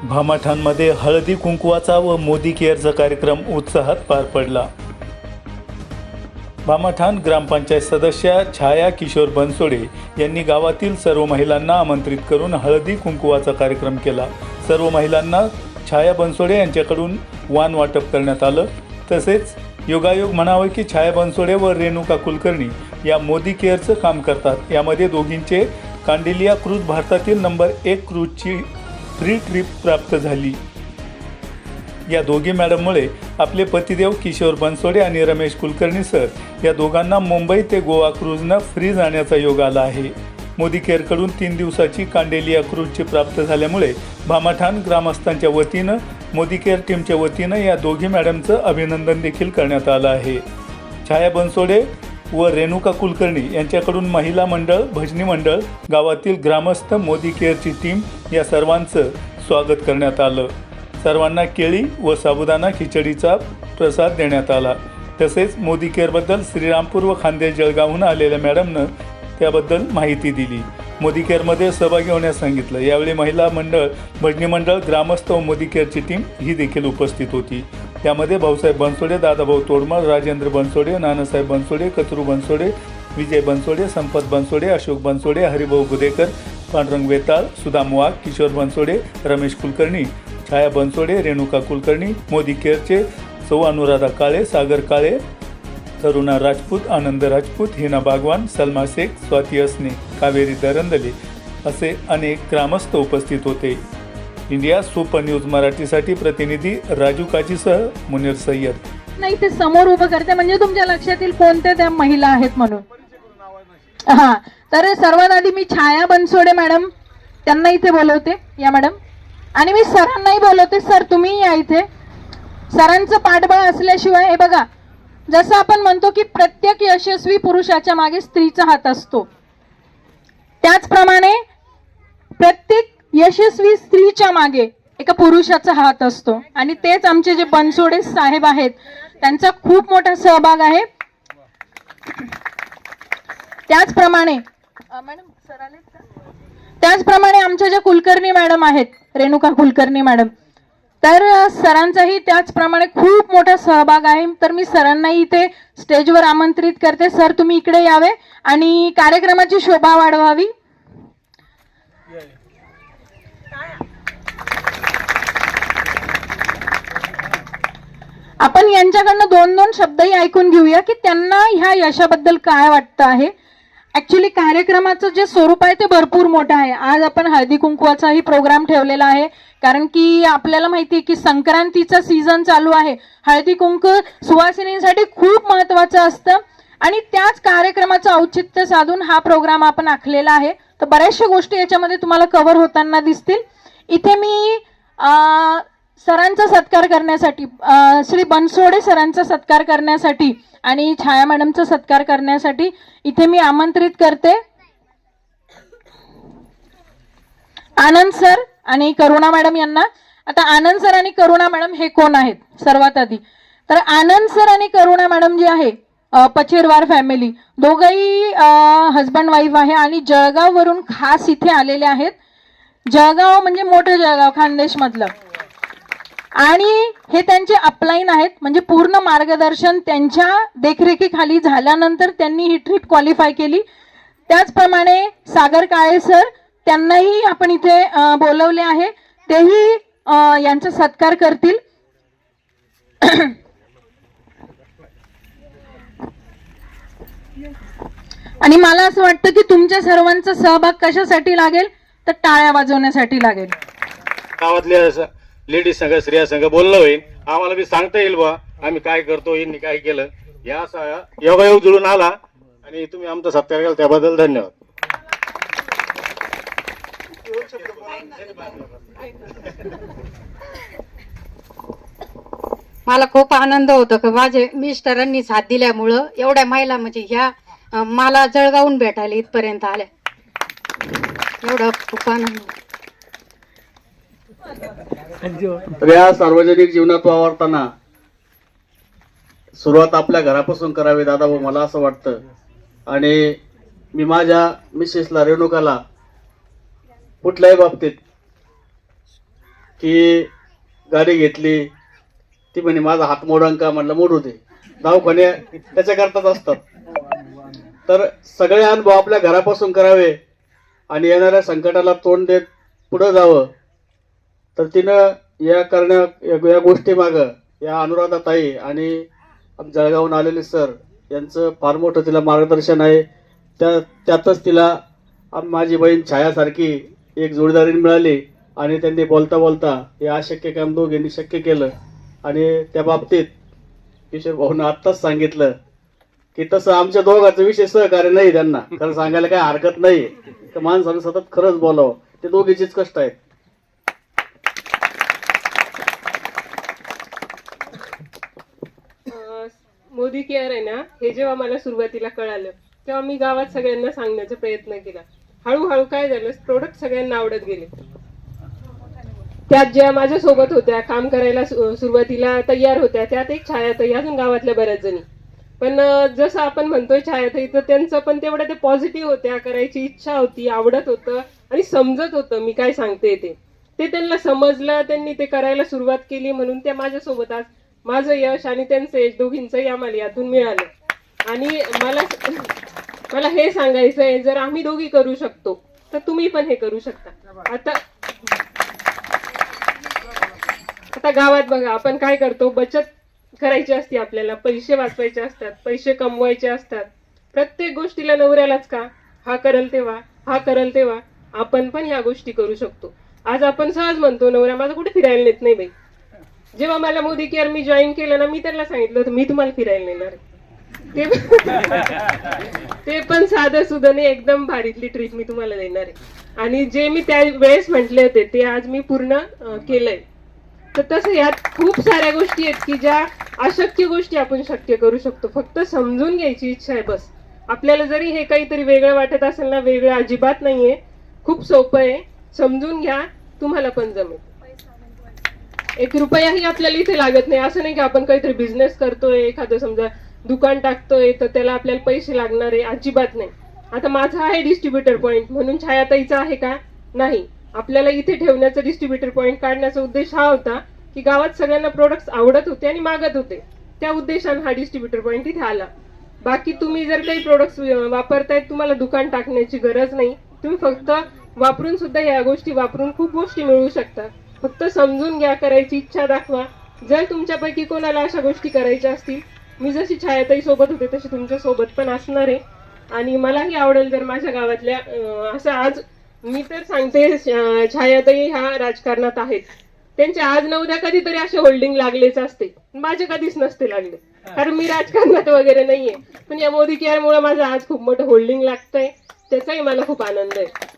भामाठाणमध्ये हळदी कुंकवाचा व मोदी केअरचा कार्यक्रम उत्साहात पार पडला. भामाठाण ग्रामपंचायत सदस्या छाया किशोर बनसोडे यांनी गावातील सर्व महिलांना आमंत्रित करून हळदी कुंकवाचा कार्यक्रम केला. सर्व महिलांना छाया बनसोडे यांच्याकडून वाण वाटप करण्यात आलं. तसेच योगायोग म्हणावे की छाया बनसोडे व रेणुका कुलकर्णी या मोदी केअरचं काम करतात. यामध्ये दोघींचे कांडिलिया क्रूज भारतातील नंबर 1 क्रूजची फ्री ट्रिप प्राप्त झाली. या दोघी मॅडममुळे आपले पतिदेव किशोर बनसोडे आणि रमेश कुलकर्णी सर या दोघांना मुंबई ते गोवा क्रूजनं फ्री जाण्याचा योग आला आहे. मोदी केअरकडून 3 दिवसाची कांडेलिया क्रूजची प्राप्त झाल्यामुळे भामाठाण ग्रामस्थांच्या वतीनं मोदी केअर टीमच्या वतीनं या दोघी मॅडमचं अभिनंदन देखील करण्यात आलं आहे. छाया बनसोडे व रेणुका कुलकर्णी यांच्याकडून महिला मंडळ, भजनी मंडळ, गावातील ग्रामस्थ, मोदी केअरची टीम या सर्वांचं स्वागत करण्यात आलं. सर्वांना केळी व साबुदाणा खिचडीचा प्रसाद देण्यात आला. तसेच मोदी केअरबद्दल श्रीरामपूर व खानदेश जळगावहून आलेल्या मॅडमनं त्याबद्दल माहिती दिली. मोदी केअरमध्ये सहभागी होण्यास सांगितलं. यावेळी महिला मंडळ, भजनी मंडळ, ग्रामस्थ व मोदी केअरची टीम ही देखील उपस्थित होती. त्यामध्ये भाऊसाहेब बनसोडे, दादाभाऊ तोडमळ, राजेंद्र बनसोडे, नानासाहेब बनसोडे, कचरू बनसोडे, विजय बनसोडे, संपत बनसोडे, अशोक बनसोडे, हरिभाऊ बुदेकर, पांडुरंग वेताळ, सुदाम वाघ, किशोर बनसोडे, रमेश कुलकर्णी, छाया बनसोडे, रेणुका कुलकर्णी, मोदी केअरचे सौ अनुराधा काळे, सागर काळे, करुणा राजपूत, आनंद राजपूत, हिना बागवान, सलमा शेख, स्वाती असने, कावेरी दरंदले असे अनेक ग्रामस्थ उपस्थित होते. इंडिया सुपर न्यूज मराठीसाठी प्रतिनिधी राजू काजीसह मुनीर सय्यद. नाही, ते समोर उभं करते म्हणजे तुमच्या लक्षात येईल कोणत्या त्या महिला आहेत म्हणून. हा, तर सर्वात आधी मी छाया बनसोडे मॅडम त्यांना इथे बोलवते. या मॅडम. आणि मी सरांनाही बोलवते. सर तुम्ही या इथे. सरांचं पाठबळ असल्याशिवाय, हे बघा, जसं आपण म्हणतो की प्रत्येक यशस्वी पुरुषाच्या मागे स्त्रीचा हात असतो, त्याचप्रमाणे प्रत्येक यशस्वी स्त्रीच्या मागे एका पुरुषाचा हात असतो. आणि तेच आमचे जे बनसोडे साहेब आहेत त्यांचा खूप मोठा सहभाग आहे. त्याचप्रमाणे मॅडम सर आलेत का? त्याचप्रमाणे आमच्या ज्या कुलकर्णी मॅडम आहेत, रेणुका कुलकर्णी मॅडम, तर सरांचाही त्याचप्रमाणे खूप मोठा सहभाग आहे. तर मी सरांनाही इथे स्टेजवर आमंत्रित करते. सर तुम्ही इकडे यावे आणि कार्यक्रमाची शोभा वाढवावी. आपण यांच्याकडनं 2-2 शब्दही ऐकून घेऊया की त्यांना ह्या यशाबद्दल काय वाटतं आहे. ऍक्च्युली कार्यक्रमाचं जे स्वरूप आहे ते भरपूर मोठं आहे. आज आपण हळदी कुंकवाचाही प्रोग्राम ठेवलेला आहे, कारण की आपल्याला माहिती आहे की संक्रांतीचा सीझन चालू आहे. हळदी कुंकू सुवासिनींसाठी खूप महत्वाचं असतं आणि त्याच कार्यक्रमाचं औचित्य साधून हा प्रोग्राम आपण आखलेला आहे. तर बऱ्याचशा गोष्टी याच्यामध्ये तुम्हाला कव्हर होताना दिसतील. इथे मी सरांचा सत्कार करण्यासाठी, श्री बनसोडे सरांचा सत्कार करण्यासाठी आणि छाया मॅडमचा सत्कार करण्यासाठी इथे मी आमंत्रित करते आनंद सर आणि करुणा मॅडम यांना. आता आनंद सर आणि करुणा मॅडम हे कोण आहेत सर्वात आधी? तर आनंद सर आणि करुणा मॅडम जे आहे, पचेरवार फॅमिली, दोघंही हजबंड वाईफ आहे आणि जळगाव वरून खास इथे आलेले आहेत. जळगाव म्हणजे मोठं जळगाव, खानदेश मधलं. आणि हे त्यांचे अपलाईन आहेत, म्हणजे पूर्ण मार्गदर्शन त्यांच्या देखरेखीखाली झाल्यानंतर त्यांनी ही ट्रिप क्वालिफाय केली. त्याचप्रमाणे सागर काळे सर, त्यांनाही आपण इथे बोलवले आहे. तेही यांचा सत्कार करतील. आणि मला असं वाटतं की तुमच्या सर्वांचा सहभाग कशासाठी लागेल, तर टाळ्या वाजवण्यासाठी लागेल. गावातल्या लेडीज संघ, स्त्रिया संघ बोलणं होईल, आम्हाला बी सांगता येईल बा आम्ही काय करतो, यांनी काय केलं. या योगायोग जुळून आला आणि तुम्ही आमचा सत्कार केला त्याबद्दल धन्यवाद. मला खूप आनंद होतो की माझे मिस्टरांनी साथ दिल्यामुळं एवढ्या महिला म्हणजे ह्या मला जळगावून भेटायला इथपर्यंत आल्या. एवढा खूप आनंद. तर या सार्वजनिक जीवनात वावरताना सुरुवात आपल्या घरापासून करावी दादा भाऊ, मला असं वाटतं. आणि मी माझ्या मिसेसला, रेणुकाला कुठल्याही बाबतीत की गाडी घेतली, ती म्हणे माझा हात मोडन का, म्हणलं मोडू दे, दवाखाने त्याच्याकरताच असतात. तर सगळे अनुभव आपल्या घरापासून करावे आणि येणाऱ्या संकटाला तोंड देत पुढं जावं. तर तिनं या गोष्टी मागं या अनुराधाताई आणि जळगावून आलेले सर यांचं फार मोठं तिला मार्गदर्शन आहे. त्यातच तिला माझी बहीण छायासारखी एक जोडीदारी मिळाली आणि त्यांनी बोलता बोलता हे अशक्य काम दोघांनी शक्य केलं. आणि त्या बाबतीत किशोर भाऊनं आत्ताच सांगितलं की तसं आमच्या दोघांचं विशेष सहकार्य नाही, त्यांना खरं सांगायला काही हरकत नाही. तर माणसानं सतत खरंच बोलावं, ते दोघीचीच कष्ट आहेत. मोदी केअर आहे ना, हे जेव्हा मला सुरुवातीला कळालं तेव्हा मी गावात सगळ्यांना सांगण्याचा प्रयत्न केला. हळूहळू काय झालं, प्रोडक्ट सगळ्यांना आवडत गेले. त्यात ज्या माझ्या सोबत होत्या, काम करायला सुरुवातीला तयार होत्या, त्यात एक छायाताई, अजून गावातल्या बऱ्याच जणी. पण जसं आपण म्हणतोय छायाताई, तर त्यांचं पण तेवढं ते पॉझिटिव्ह होत्या, करायची इच्छा होती, आवडत होतं आणि समजत होतं मी काय सांगते ते त्यांना समजलं. त्यांनी ते करायला सुरुवात केली, म्हणून त्या माझ्यासोबत आज माझं यश आणि त्यांचं यश दोघींचंही आम्हाला यातून मिळालं. आणि मला हे सांगायचंय, जर आम्ही दोघी करू शकतो तर तुम्ही पण हे करू शकता. आता गावात बघा, आपण काय करतो, बचत करायची असते, आपल्याला पैसे वाचवायचे असतात, पैसे कमवायचे असतात. प्रत्येक गोष्टीला नवऱ्यालाच का, हा करल तेव्हा, हा करल तेव्हा. आपण पण ह्या गोष्टी करू शकतो. आज आपण सहज म्हणतो, नवरा माझा कुठे फिरायला नेत नाही बाई. जेव्हा मला मोदी केअर मी जॉईन केलं ना, मी त्यांना सांगितलं होतं मी तुम्हाला फिरायला नेणार आहे. ते पण साधं सुधं नाही, एकदम भारीतली ट्रिप मी तुम्हाला देणार आहे. आणि जे मी त्या वेळेस म्हटले होते ते आज मी पूर्ण केलंय. तर तसं यात खूप साऱ्या गोष्टी आहेत की ज्या अशक्य गोष्टी आपण शक्य करू शकतो. फक्त समजून घ्यायची इच्छा आहे बस. आपल्याला जरी हे काहीतरी वेगळं वाटत असेल ना, वेगळं अजिबात नाहीये, खूप सोपं आहे. समजून घ्या, तुम्हाला पण जमेल. 1 रुपयाही आपल्याला इथे लागत नाही. असं नाही की आपण काहीतरी बिझनेस करतोय, एखादं समजा दुकान टाकतोय तर त्याला आपल्याला पैसे लागणार आहे, अजिबात नाही. आता माझा आहे डिस्ट्रीब्युटर पॉईंट, म्हणून छायाताईचा आहे का, नाही. आपल्याला इथे ठेवण्याचा डिस्ट्रीब्युटर पॉईंट काढण्याचा उद्देश हा होता की गावात सगळ्यांना प्रोडक्ट्स आवडत होते आणि मागत होते, त्या उद्देशाने हा डिस्ट्रीब्युटर पॉईंट इथे आला. बाकी तुम्ही जर काही प्रोडक्ट्स वापरताय, तुम्हाला दुकान टाकण्याची गरज नाही. तुम्ही फक्त वापरून सुद्धा या गोष्टी वापरून खूप गोष्टी मिळवू शकता. फक्त समजून घ्या, करायची इच्छा दाखवा. जर तुमच्यापैकी कोणाला अशा गोष्टी करायच्या असतील, मी जशी छायाताई सोबत होते तशी तुमच्या सोबत पण असणार आहे. आणि मलाही आवडेल जर माझ्या गावातल्या असं, आज मी तर सांगते छायाताई ह्या राजकारणात आहेत, त्यांचे आज न उद्या कधीतरी असे होल्डिंग लागलेच असते. माझे कधीच नसते लागले, कारण मी राजकारणात वगैरे नाहीये. पण या मोदी केअरमुळे माझं आज खूप मोठं होल्डिंग लागतंय, त्याचाही मला खूप आनंद आहे.